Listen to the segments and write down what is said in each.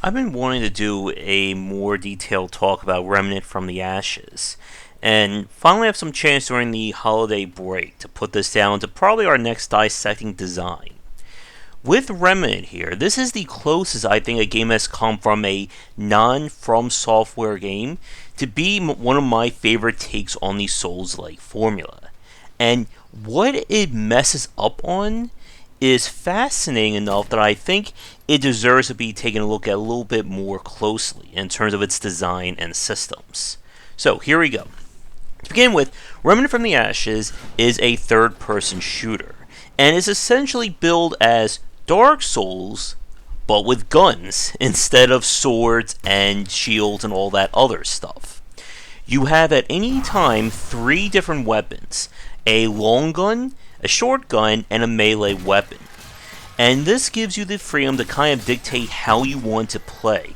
I've been wanting to do a more detailed talk about Remnant from the Ashes, and finally have some chance during the holiday break to put this down to probably our next dissecting design. With Remnant here, this is the closest I think a game has come from a non-From Software game to be one of my favorite takes on the Souls-like formula. And what it messes up on is fascinating enough that I think it deserves to be taken a look at a little bit more closely in terms of its design and systems. So here we go. To begin with, Remnant from the Ashes is a third-person shooter, and is essentially billed as Dark Souls, but with guns instead of swords and shields and all that other stuff. You have at any time 3 different weapons: a long gun, a short gun, and a melee weapon. And this gives you the freedom to kind of dictate how you want to play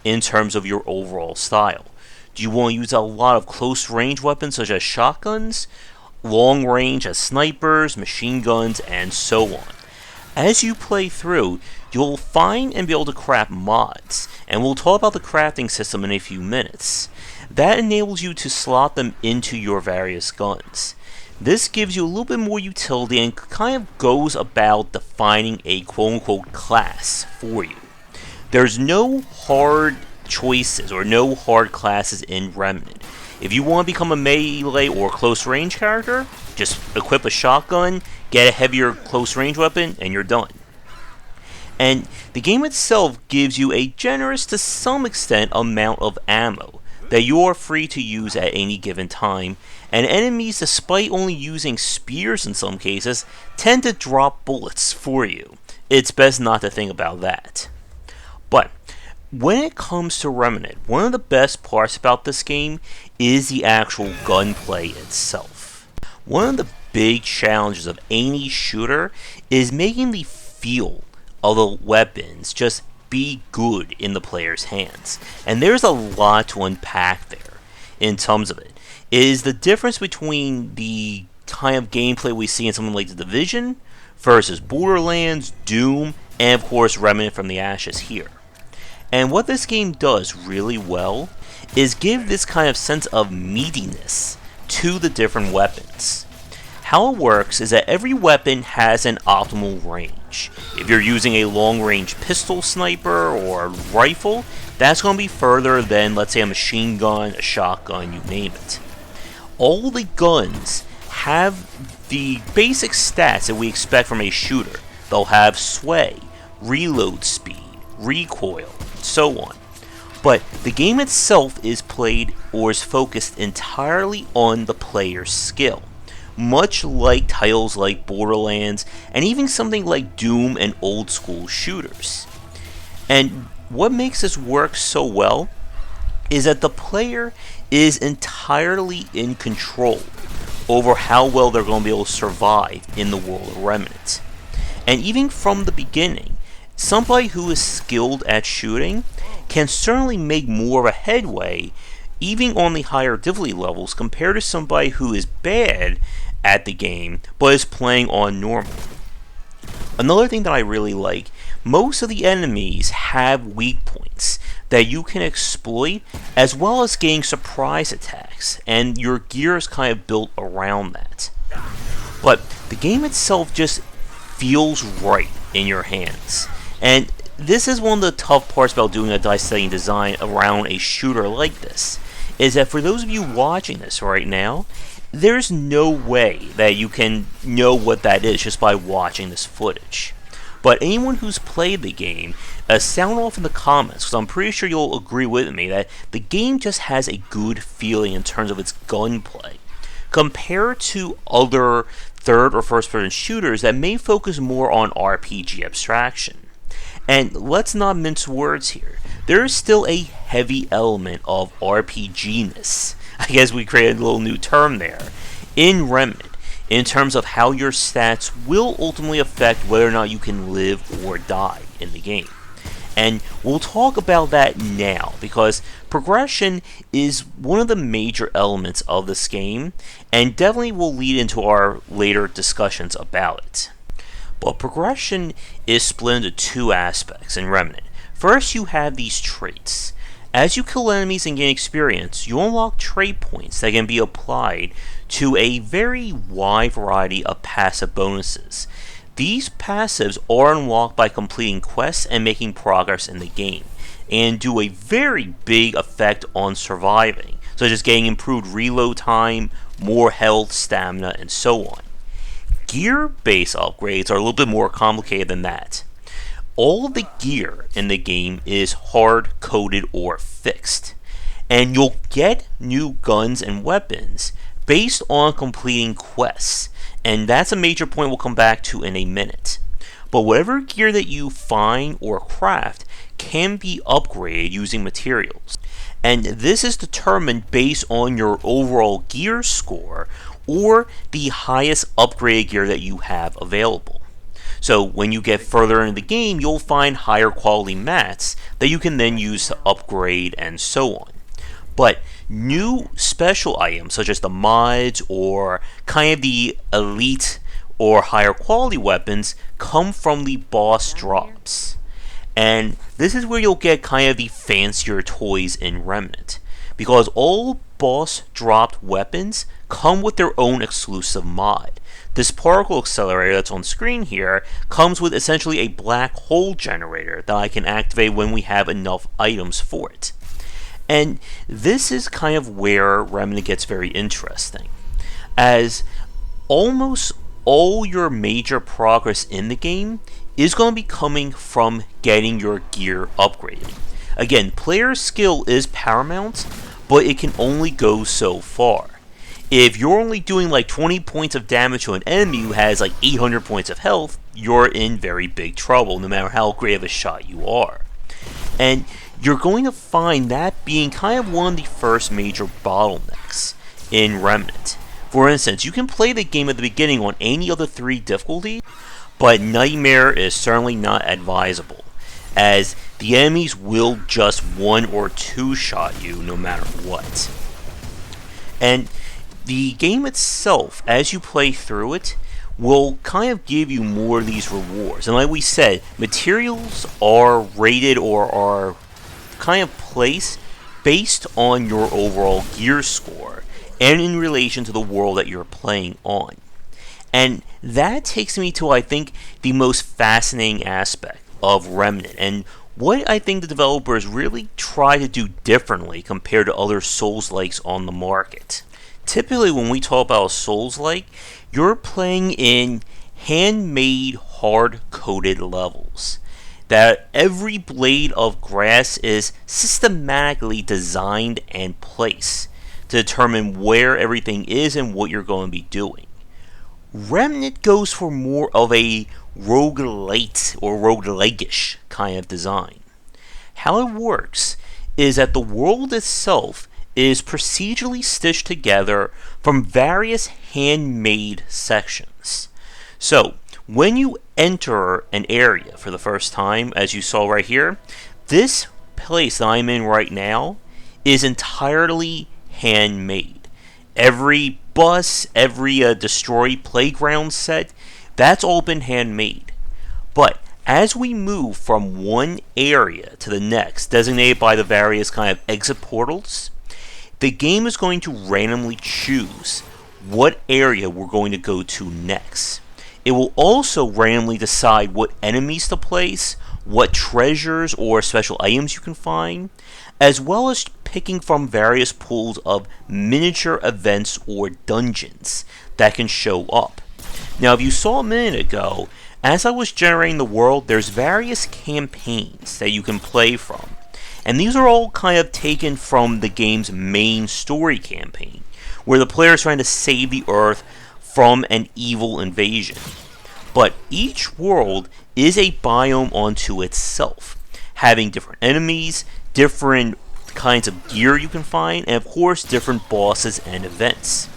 in terms of your overall style. Do you want to use a lot of close range weapons such as shotguns, long range as snipers, machine guns, and so on? As you play through, you'll find and be able to craft mods, and we'll talk about the crafting system in a few minutes. That enables you to slot them into your various guns. This gives you a little bit more utility and kind of goes about defining a quote-unquote class for you. There's no hard choices or no hard classes in Remnant. If you want to become a melee or close range character, just equip a shotgun, get a heavier close range weapon, and you're done. And the game itself gives you a generous to some extent amount of ammo that you are free to use at any given time, and enemies, despite only using spears in some cases, tend to drop bullets for you. It's best not to think about that. But when it comes to Remnant, one of the best parts about this game is the actual gunplay itself. One of the big challenges of any shooter is making the feel of the weapons just be good in the player's hands. And there's a lot to unpack there in terms of it. It is the difference between the kind of gameplay we see in something like The Division versus Borderlands, Doom, and of course Remnant from the Ashes here. And what this game does really well is give this kind of sense of meatiness to the different weapons. How it works is that every weapon has an optimal range. If you're using a long-range pistol sniper or a rifle, that's going to be further than, let's say, a machine gun, a shotgun, you name it. All the guns have the basic stats that we expect from a shooter. They'll have sway, reload speed, recoil, and so on. But the game itself is played or is focused entirely on the player's skill, much like titles like Borderlands and even something like Doom and old school shooters. And what makes this work so well is that the player is entirely in control over how well they're going to be able to survive in the world of Remnant. And even from the beginning, somebody who is skilled at shooting can certainly make more of a headway even on the higher difficulty levels compared to somebody who is bad at the game but is playing on normal. Another thing that I really like, most of the enemies have weak points that you can exploit, as well as getting surprise attacks, and your gear is kind of built around that. But the game itself just feels right in your hands, and this is one of the tough parts about doing a dissecting design around a shooter like this, is that for those of you watching this right now, there's no way that you can know what that is just by watching this footage. But anyone who's played the game, sound off in the comments, because I'm pretty sure you'll agree with me that the game just has a good feeling in terms of its gunplay, compared to other third or first person shooters that may focus more on RPG abstraction. And let's not mince words here. There is still a heavy element of RPG-ness. I guess we created a little new term there in Remnant, in terms of how your stats will ultimately affect whether or not you can live or die in the game. And we'll talk about that now, because progression is one of the major elements of this game, and definitely will lead into our later discussions about it. But progression is split into 2 aspects in Remnant. First, you have these traits. As you kill enemies and gain experience, you unlock trait points that can be applied to a very wide variety of passive bonuses. These passives are unlocked by completing quests and making progress in the game, and do a very big effect on surviving, such as getting improved reload time, more health, stamina, and so on. Gear-based upgrades are a little bit more complicated than that. All of the gear in the game is hard-coded or fixed, and you'll get new guns and weapons based on completing quests, and that's a major point we'll come back to in a minute. But whatever gear that you find or craft can be upgraded using materials, and this is determined based on your overall gear score or the highest upgraded gear that you have available. So when you get further into the game, you'll find higher quality mats that you can then use to upgrade and so on. But new special items such as the mods or kind of the elite or higher quality weapons come from the boss drops. And this is where you'll get kind of the fancier toys in Remnant, because all boss dropped weapons come with their own exclusive mod. This particle accelerator that's on screen here comes with essentially a black hole generator that I can activate when we have enough items for it. And this is kind of where Remnant gets very interesting, as almost all your major progress in the game is going to be coming from getting your gear upgraded. Again, player skill is paramount, but it can only go so far. If you're only doing like 20 points of damage to an enemy who has like 800 points of health, you're in very big trouble, no matter how great of a shot you are. And you're going to find that being kind of one of the first major bottlenecks in Remnant. For instance, you can play the game at the beginning on any of the 3 difficulties, but Nightmare is certainly not advisable, as the enemies will just 1 or 2 shot you no matter what. And the game itself, as you play through it, will kind of give you more of these rewards. And like we said, materials are rated or are kind of placed based on your overall gear score and in relation to the world that you're playing on. And that takes me to, I think, the most fascinating aspect of Remnant, and what I think the developers really try to do differently compared to other Souls-likes on the market. Typically, when we talk about Souls-like, you're playing in handmade, hard-coded levels. That every blade of grass is systematically designed and placed to determine where everything is and what you're going to be doing. Remnant goes for more of a roguelite or roguelike-ish kind of design. How it works is that the world itself is procedurally stitched together from various handmade sections. So, when you enter an area for the first time, as you saw right here, this place that I'm in right now is entirely handmade. Every bus, every destroyed playground set, that's all been handmade. But as we move from one area to the next, designated by the various kind of exit portals, the game is going to randomly choose what area we're going to go to next. It will also randomly decide what enemies to place, what treasures or special items you can find, as well as picking from various pools of miniature events or dungeons that can show up. Now, if you saw a minute ago, as I was generating the world, there's various campaigns that you can play from. And these are all kind of taken from the game's main story campaign, where the player is trying to save the Earth from an evil invasion. But each world is a biome unto itself, having different enemies, different kinds of gear you can find, and of course different bosses and events.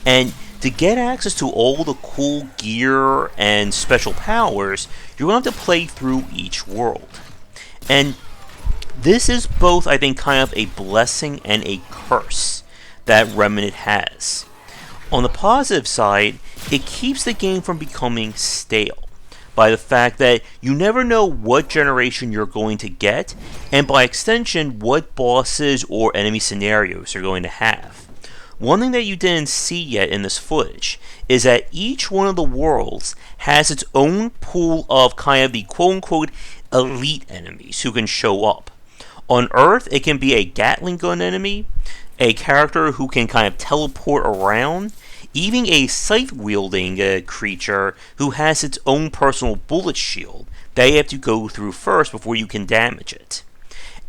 And to get access to all the cool gear and special powers, you're going to have to play through each world. And this is both, I think, kind of a blessing and a curse that Remnant has. On the positive side, it keeps the game from becoming stale. by the fact that you never know what generation you're going to get, and by extension, what bosses or enemy scenarios you're going to have. One thing that you didn't see yet in this footage is that each one of the worlds has its own pool of kind of the quote-unquote elite enemies who can show up. On Earth, it can be a Gatling gun enemy, a character who can kind of teleport around, even a scythe-wielding creature who has its own personal bullet shield that you have to go through first before you can damage it.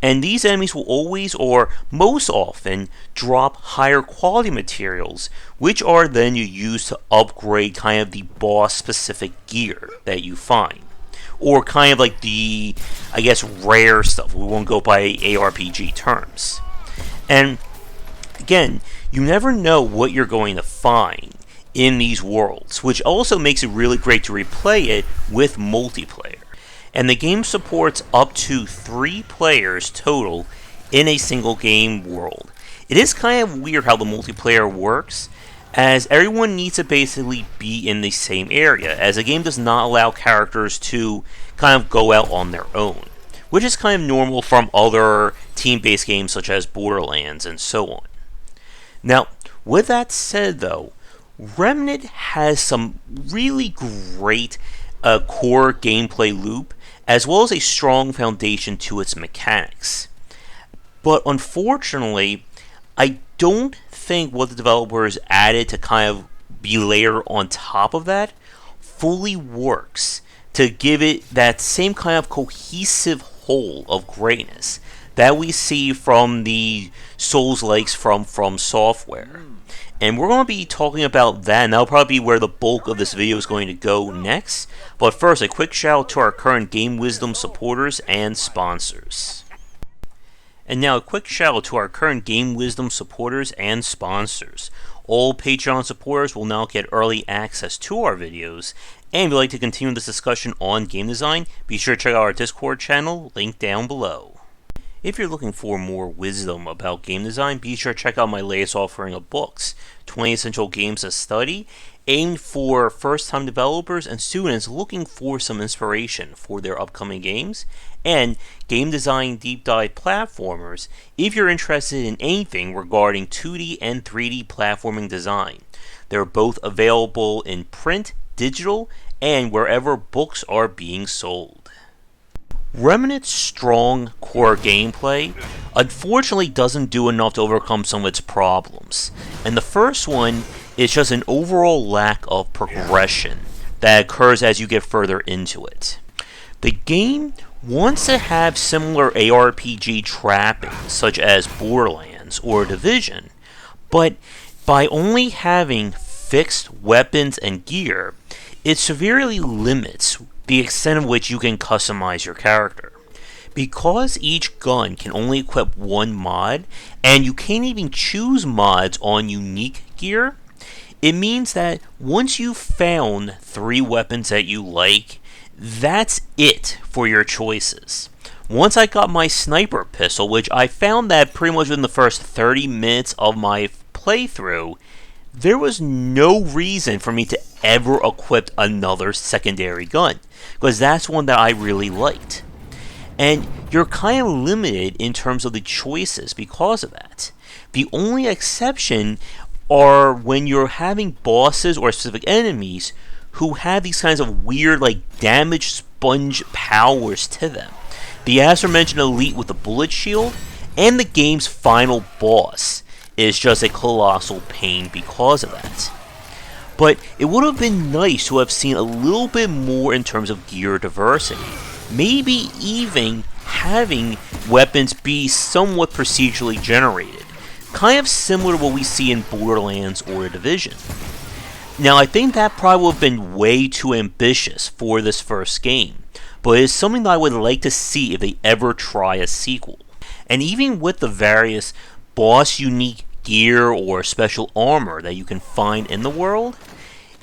And these enemies will always, or most often, drop higher quality materials, which are then you use to upgrade kind of the boss-specific gear that you find. Or kind of like the, I guess, rare stuff. We won't go by ARPG terms. And again, you never know what you're going to find in these worlds, which also makes it really great to replay it with multiplayer. And the game supports up to 3 players total in a single game world. It is kind of weird how the multiplayer works, as everyone needs to basically be in the same area, as the game does not allow characters to kind of go out on their own, which is kind of normal from other team-based games such as Borderlands and so on. Now, with that said though, Remnant has some really great core gameplay loop, as well as a strong foundation to its mechanics. But unfortunately, I don't think what the developers added to kind of be layered on top of that fully works to give it that same kind of cohesive whole of greatness that we see from the Souls-likes from Software. And we're going to be talking about that, and that'll probably be where the bulk of this video is going to go next. But first, a quick shout out to our current Game Wisdom supporters and sponsors. And now a quick shout out to our current Game Wisdom supporters and sponsors. All Patreon supporters will now get early access to our videos, and if you'd like to continue this discussion on game design, be sure to check out our Discord channel, linked down below. If you're looking for more wisdom about game design, be sure to check out my latest offering of books, 20 Essential Games to Study, aimed for first-time developers and students looking for some inspiration for their upcoming games, and Game Design Deep Dive Platformers if you're interested in anything regarding 2D and 3D platforming design. They're both available in print, digital, and wherever books are being sold. Remnant's strong core gameplay unfortunately doesn't do enough to overcome some of its problems, and the first one is just an overall lack of progression that occurs as you get further into it. The game wants to have similar ARPG trappings such as Borderlands or Division, but by only having fixed weapons and gear, it severely limits the extent of which you can customize your character. Because each gun can only equip one mod, and you can't even choose mods on unique gear, it means that once you've found 3 weapons that you like, that's it for your choices. Once I got my sniper pistol, which I found that pretty much within the first 30 minutes of my playthrough, there was no reason for me to ever equip another secondary gun, because that's one that I really liked. And you're kind of limited in terms of the choices because of that. The only exception are when you're having bosses or specific enemies who have these kinds of weird, like, damage sponge powers to them. The aforementioned elite with the bullet shield, and the game's final boss is just a colossal pain because of that. But it would have been nice to have seen a little bit more in terms of gear diversity. Maybe even having weapons be somewhat procedurally generated, kind of similar to what we see in Borderlands or Division. Now, I think that probably would have been way too ambitious for this first game, but it's something that I would like to see if they ever try a sequel. And even with the various boss unique gear or special armor that you can find in the world,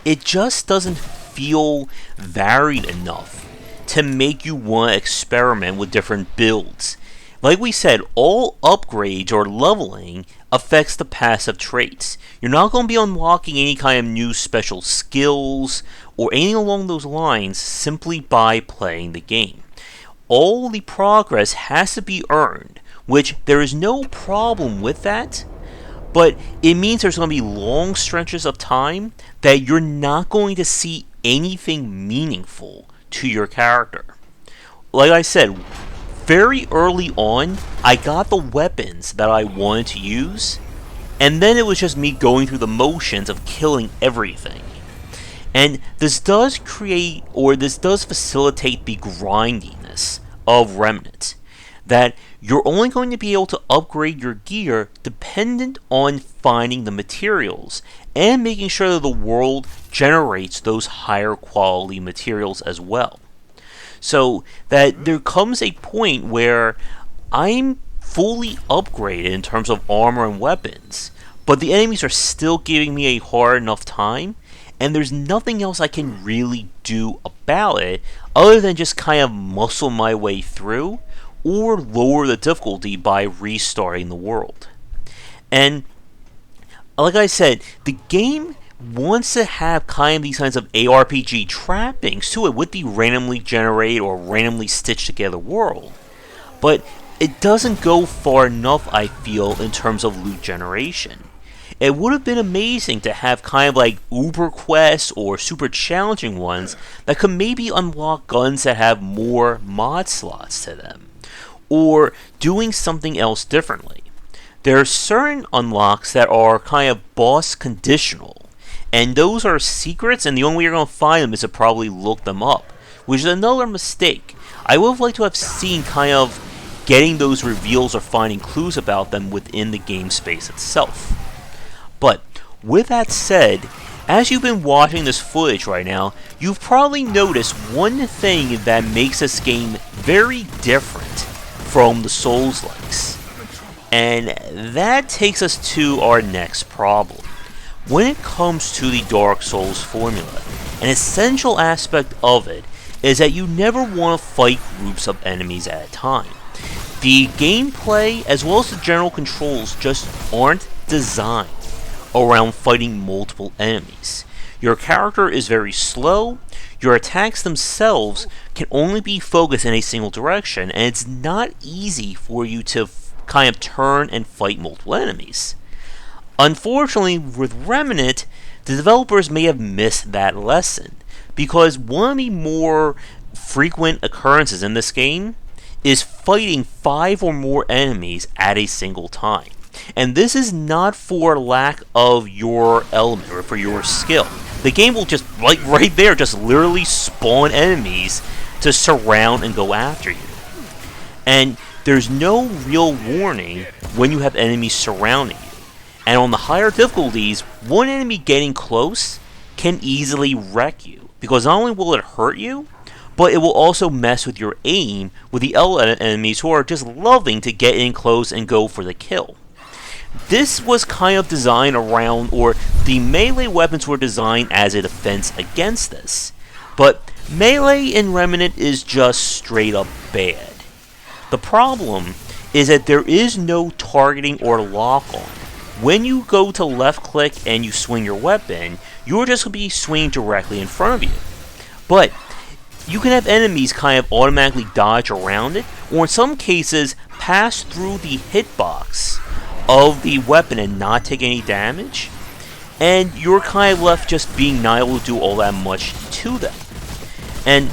it just doesn't feel varied enough to make you want to experiment with different builds. Like we said, all upgrades or leveling affects the passive traits. You're not going to be unlocking any kind of new special skills or anything along those lines simply by playing the game. All the progress has to be earned, which there is no problem with that, but it means there's going to be long stretches of time that you're not going to see anything meaningful to your character. Like I said, very early on, I got the weapons that I wanted to use, and then it was just me going through the motions of killing everything. And this does facilitate the grindiness of Remnant, that you're only going to be able to upgrade your gear dependent on finding the materials and making sure that the world generates those higher quality materials as well. So that there comes a point where I'm fully upgraded in terms of armor and weapons, but the enemies are still giving me a hard enough time, and there's nothing else I can really do about it other than just kind of muscle my way through or lower the difficulty by restarting the world. And like I said, the game wants to have kind of these kinds of ARPG trappings to it with the randomly generated or randomly stitched together world, but it doesn't go far enough, I feel, in terms of loot generation. It would have been amazing to have kind of like Uber quests or super challenging ones that could maybe unlock guns that have more mod slots to them, or doing something else differently. There are certain unlocks that are kind of boss conditional, and those are secrets, and the only way you're going to find them is to probably look them up, which is another mistake. I would have liked to have seen kind of getting those reveals or finding clues about them within the game space itself. But with that said, as you've been watching this footage right now, you've probably noticed one thing that makes this game very different from the Souls-likes. And that takes us to our next problem. When it comes to the Dark Souls formula, an essential aspect of it is that you never want to fight groups of enemies at a time. The gameplay, as well as the general controls, just aren't designed around fighting multiple enemies. Your character is very slow, your attacks themselves can only be focused in a single direction, and it's not easy for you to kind of turn and fight multiple enemies. Unfortunately, with Remnant, the developers may have missed that lesson, because one of the more frequent occurrences in this game is fighting 5 or more enemies at a single time. And this is not for lack of your element or for your skill. The game will just, like right there, just literally spawn enemies to surround and go after you. And there's no real warning when you have enemies surrounding you. And on the higher difficulties, one enemy getting close can easily wreck you, because not only will it hurt you, but it will also mess with your aim with the enemies who are just loving to get in close and go for the kill. This was kind of designed around, or the melee weapons were designed as a defense against this, but melee in Remnant is just straight up bad. The problem is that there is no targeting or lock-on. When you go to left click and you swing your weapon, you're just going to be swinging directly in front of you. But you can have enemies kind of automatically dodge around it, or in some cases pass through the hitbox of the weapon and not take any damage, and you're kind of left just being not able to do all that much to them. And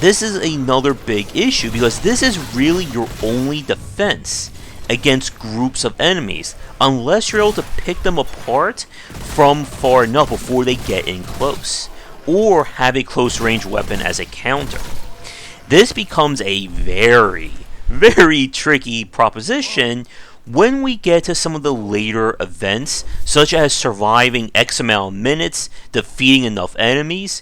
this is another big issue, because this is really your only defense against groups of enemies, unless you're able to pick them apart from far enough before they get in close, or have a close range weapon as a counter. This becomes a very, very tricky proposition when we get to some of the later events, such as surviving X amount of minutes, defeating enough enemies,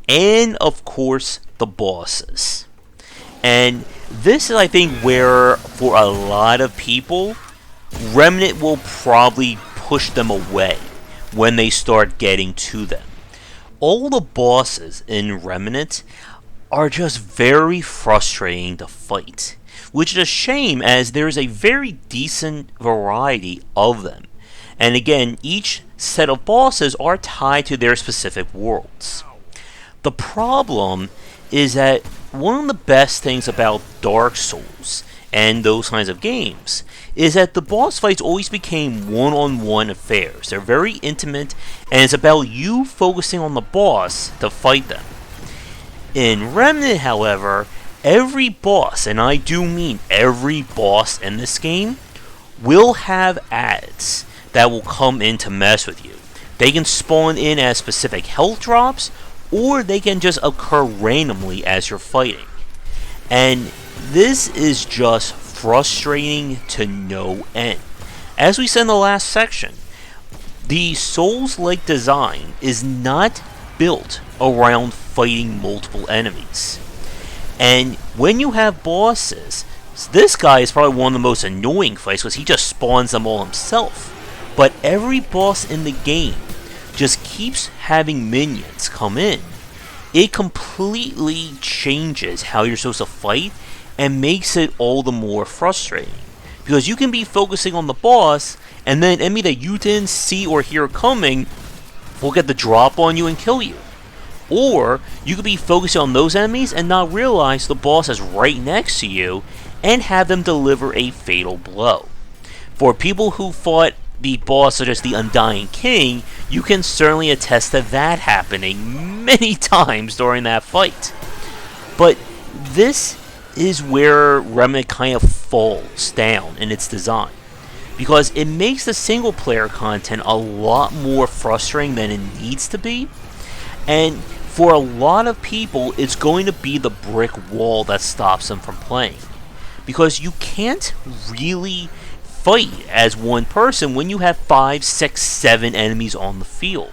and of course the bosses. And this is, I think, where for a lot of people, Remnant will probably push them away when they start getting to them. All the bosses in Remnant are just very frustrating to fight, which is a shame as there's a very decent variety of them. And again, each set of bosses are tied to their specific worlds. The problem is that one of the best things about Dark Souls and those kinds of games is that the boss fights always became one-on-one affairs. They're very intimate, and it's about you focusing on the boss to fight them. In Remnant, however, every boss, and I do mean every boss in this game, will have ads that will come in to mess with you. They can spawn in as specific health drops, or they can just occur randomly as you're fighting. And this is just frustrating to no end. As we said in the last section, the Souls-like design is not built around fighting multiple enemies. And when you have bosses, this guy is probably one of the most annoying fights because he just spawns them all himself. But every boss in the game just keeps having minions come in. It completely changes how you're supposed to fight and makes it all the more frustrating. Because you can be focusing on the boss, and then an enemy that you didn't see or hear coming will get the drop on you and kill you. Or you could be focusing on those enemies and not realize the boss is right next to you and have them deliver a fatal blow. For people who fought the boss such as the Undying King, you can certainly attest to that happening many times during that fight. But this is where Remnant kind of falls down in its design, because it makes the single player content a lot more frustrating than it needs to be, and for a lot of people it's going to be the brick wall that stops them from playing, because you can't really fight as one person when you have 5, 6, 7 enemies on the field.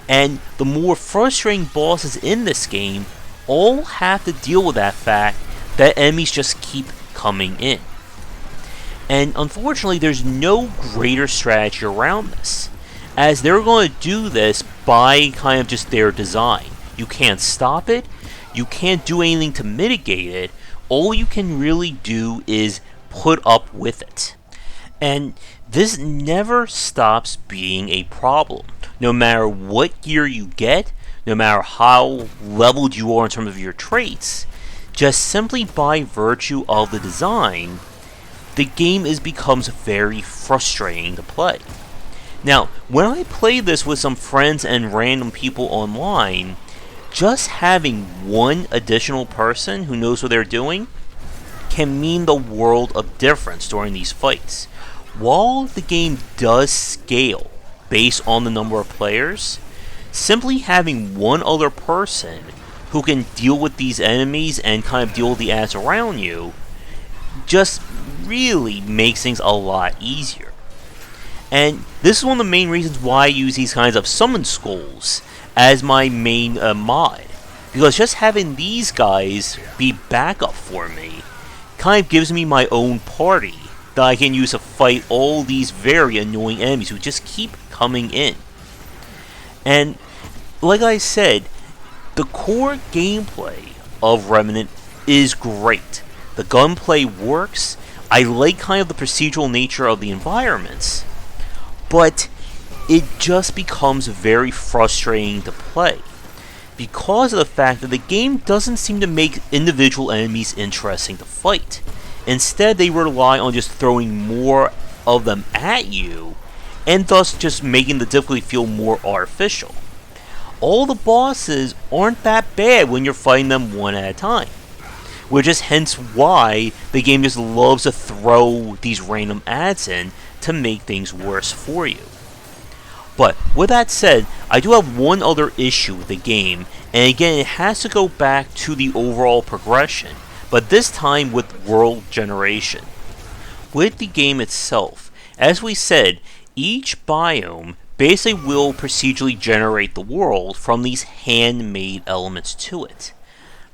And the more frustrating bosses in this game all have to deal with that fact that enemies just keep coming in. And unfortunately, there's no greater strategy around this, as they're going to do this by kind of just their design. You can't stop it, you can't do anything to mitigate it, all you can really do is put up with it. And this never stops being a problem. No matter what gear you get, no matter how leveled you are in terms of your traits, just simply by virtue of the design, the game becomes very frustrating to play. Now, when I play this with some friends and random people online, just having one additional person who knows what they're doing can mean the world of difference during these fights. While the game does scale based on the number of players, simply having one other person who can deal with these enemies and kind of deal with the ads around you just really makes things a lot easier. And this is one of the main reasons why I use these kinds of summon skulls as my main mod, because just having these guys be backup for me kind of gives me my own party that I can use to fight all these very annoying enemies who just keep coming in. And like I said, the core gameplay of Remnant is great. The gunplay works. I like kind of the procedural nature of the environments, but it just becomes very frustrating to play because of the fact that the game doesn't seem to make individual enemies interesting to fight. Instead, they rely on just throwing more of them at you, and thus just making the difficulty feel more artificial. All the bosses aren't that bad when you're fighting them one at a time, which is hence why the game just loves to throw these random ads in to make things worse for you. But with that said, I do have one other issue with the game, and again it has to go back to the overall progression, but this time with world generation. With the game itself, as we said, each biome basically will procedurally generate the world from these handmade elements to it.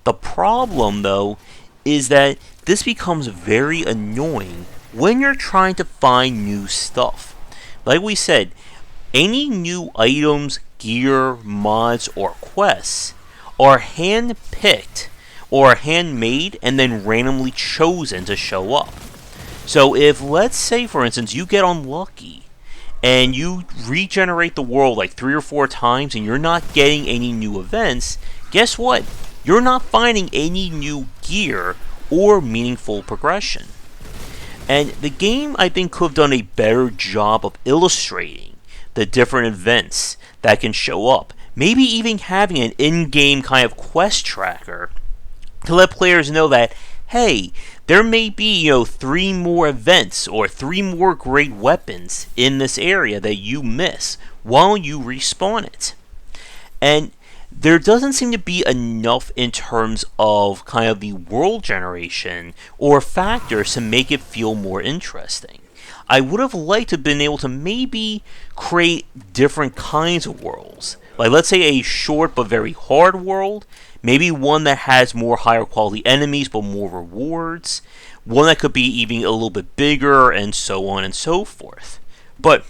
The problem, though, is that this becomes very annoying when you're trying to find new stuff. Like we said, any new items, gear, mods, or quests are hand-picked or handmade and then randomly chosen to show up. So if, let's say for instance, you get unlucky and you regenerate the world like 3 or 4 times and you're not getting any new events, guess what? You're not finding any new gear or meaningful progression. And the game, I think, could have done a better job of illustrating the different events that can show up. Maybe even having an in-game kind of quest tracker to let players know that, hey, there may be, 3 more events or 3 more great weapons in this area that you miss while you respawn it. And there doesn't seem to be enough in terms of kind of the world generation or factors to make it feel more interesting. I would have liked to have been able to maybe create different kinds of worlds. Like, let's say a short but very hard world, maybe one that has more higher quality enemies but more rewards, one that could be even a little bit bigger, and so on and so forth. But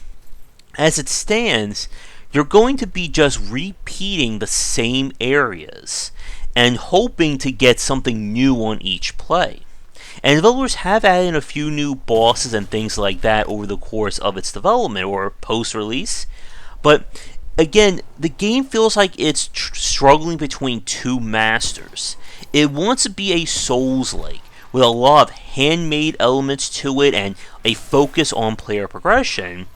as it stands, you're going to be just repeating the same areas and hoping to get something new on each play. And developers have added in a few new bosses and things like that over the course of its development or post-release, but again, the game feels like it's struggling between 2 masters. It wants to be a Souls-like, with a lot of handmade elements to it and a focus on player progression,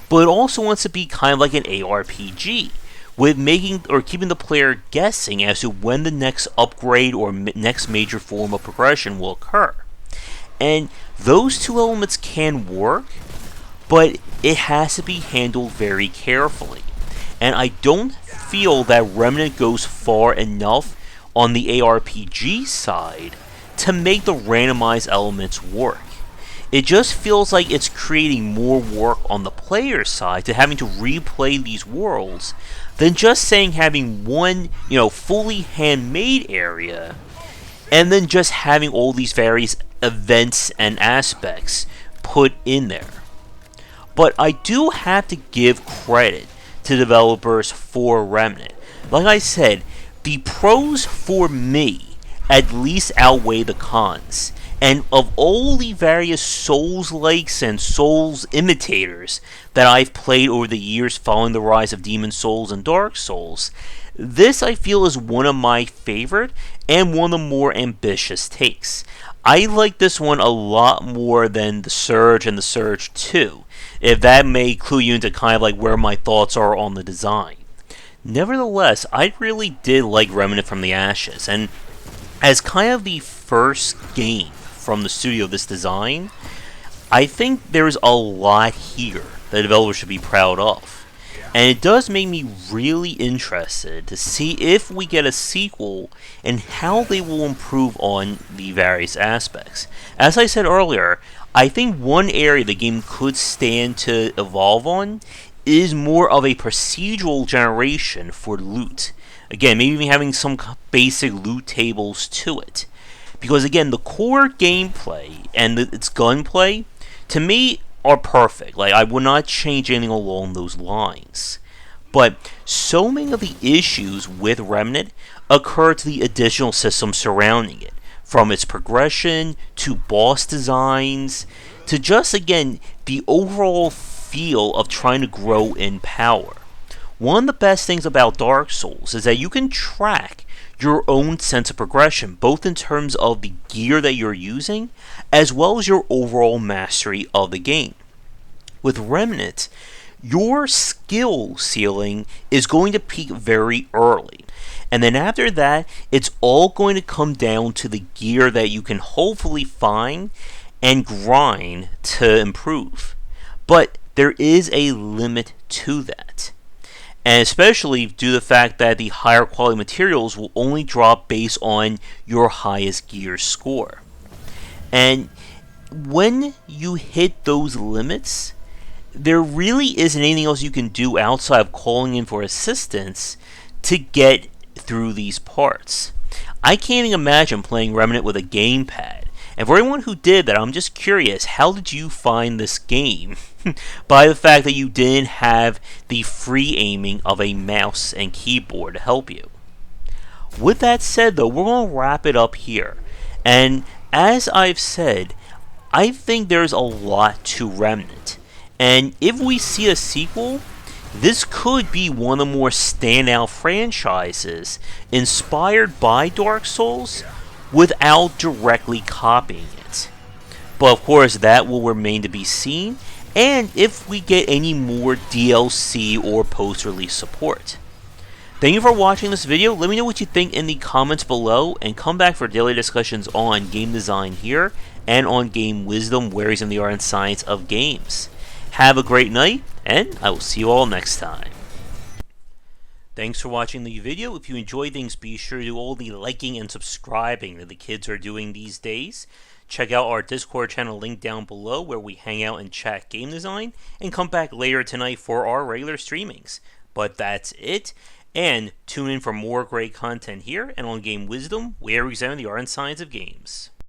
but it also wants to be kind of like an ARPG, with making or keeping the player guessing as to when the next upgrade or next major form of progression will occur. And those 2 elements can work, but it has to be handled very carefully. And I don't feel that Remnant goes far enough on the ARPG side to make the randomized elements work. It just feels like it's creating more work on the player side to having to replay these worlds than just saying having one, fully handmade area and then just having all these various events and aspects put in there. But I do have to give credit to developers for Remnant. Like I said, the pros for me at least outweigh the cons. And of all the various Souls-likes and Souls imitators that I've played over the years following the rise of Demon Souls and Dark Souls, this I feel is one of my favorite and one of the more ambitious takes. I like this one a lot more than The Surge and The Surge 2, if that may clue you into kind of like where my thoughts are on the design. Nevertheless, I really did like Remnant from the Ashes, and as kind of the first game from the studio of this design, I think there's a lot here that developers should be proud of. And it does make me really interested to see if we get a sequel and how they will improve on the various aspects. As I said earlier, I think one area the game could stand to evolve on is more of a procedural generation for loot. Again, maybe even having some basic loot tables to it. Because again, the core gameplay and its gunplay, to me, are perfect. Like, I would not change anything along those lines. But so many of the issues with Remnant occur to the additional systems surrounding it. From its progression, to boss designs, to just, again, the overall feel of trying to grow in power. One of the best things about Dark Souls is that you can track your own sense of progression, both in terms of the gear that you're using, as well as your overall mastery of the game. With Remnant, your skill ceiling is going to peak very early. And then after that, it's all going to come down to the gear that you can hopefully find and grind to improve. But there is a limit to that. And especially due to the fact that the higher quality materials will only drop based on your highest gear score. And when you hit those limits, there really isn't anything else you can do outside of calling in for assistance to get through these parts. I can't even imagine playing Remnant with a gamepad. And for anyone who did that, I'm just curious, how did you find this game? By the fact that you didn't have the free aiming of a mouse and keyboard to help you. With that said, though, we're going to wrap it up here. And as I've said, I think there's a lot to Remnant. And if we see a sequel, this could be one of the more standout franchises inspired by Dark Souls without directly copying it. But of course, that will remain to be seen, and if we get any more DLC or post-release support. Thank you for watching this video. Let me know what you think in the comments below, and come back for daily discussions on game design here, and on game wisdom, where in the art and science of games. Have a great night, and I will see you all next time. Thanks for watching the video. If you enjoyed things, be sure to do all the liking and subscribing that the kids are doing these days. Check out our Discord channel link down below where we hang out and chat game design, and come back later tonight for our regular streamings. But that's it, and tune in for more great content here and on Game Wisdom, where we examine the art and science of games.